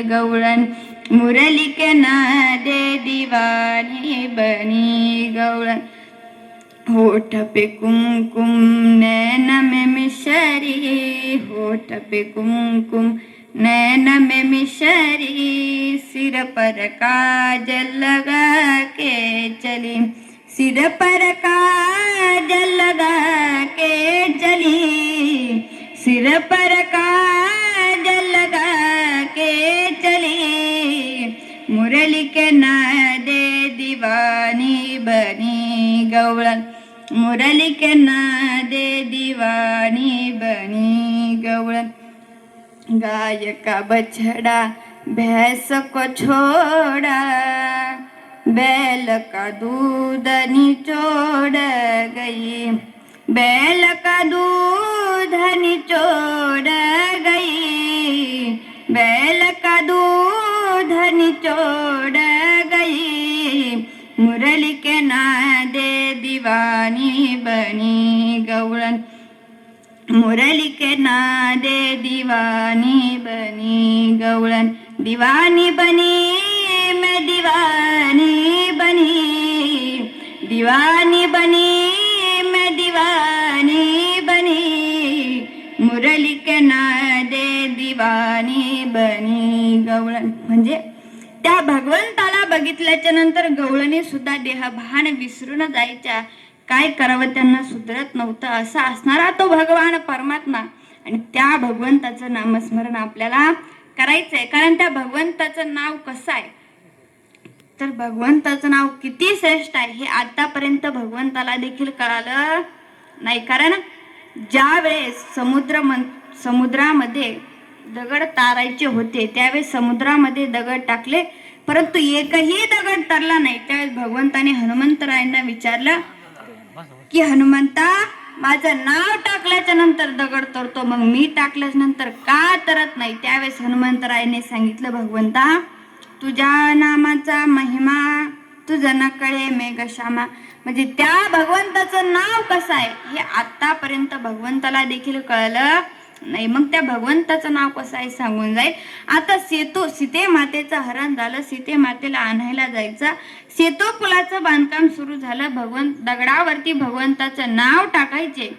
गौळण मुरली के नादे दीवानी बनी गौळण होठ पे कुमकुम नैन में मिशरी होठ पे कुमकुम नैन में मिशरी सिर पर काजल लगा के चली सिर पर काजल लगा के चली सिर पर काजल लगा के चली मुरली के नादे दीवानी बनी गौळण मुरली के नादे दीवानी बनी गौळण गाय का बछड़ा भैंस को छोड़ा बैल का दूध निचोड़ गई बैल का दूध निचोड़ गई बैल का दूध निचोड़ गई मुरली के नादे दीवानी बनी गौळण मुरली के नादे दीवानी बनी गौळण दीवानी बनी मैं दीवानी बनी दीवानी बनी मैं दीवानी बनी मुरली के नादे दीवानी बनी गौळण म्हणजे त्या भगवंताला बघितल्याच्या नंतर गवळणी सुद्धा देहभान विसरून जायच्या. काय करावं त्यांना सुधरत नव्हतं. असा असणारा तो भगवान परमात्मा आणि त्या भगवंताचं नामस्मरण आपल्याला करायचंय. कारण त्या भगवंताचं नाव कसं आहे तर भगवंताचं नाव किती श्रेष्ठ आहे हे आतापर्यंत भगवंताला देखील कळालं नाही. कारण ज्या वेळेस समुद्रामध्ये दगड तारायचे होते त्यावेळेस समुद्रामध्ये दगड टाकले परंतु एकही दगड तरला नाही. त्यावेळेस भगवंताने हनुमंतरायांना विचारलं की हनुमंता माझं नाव टाकल्याच्या नंतर दगड तरतो मग मी टाकल्याच नंतर का तरत नाही. त्यावेळेस हनुमंतरायाने सांगितलं भगवंता तुझ्या नामाचा महिमा तुझं न कळे मेघश्यामा. म्हणजे त्या भगवंताचं नाव कसं आहे हे आतापर्यंत भगवंताला देखील कळलं नाही. मग त्या भगवंताचं नाव कसं आहे सांगून जाईल. आता सीते मातेचं हरण झालं. सीते मातेला आणायला जायचं. सेतू पुलाचं बांधकाम सुरू झालं. दगडावरती भगवंताचं नाव टाकायचे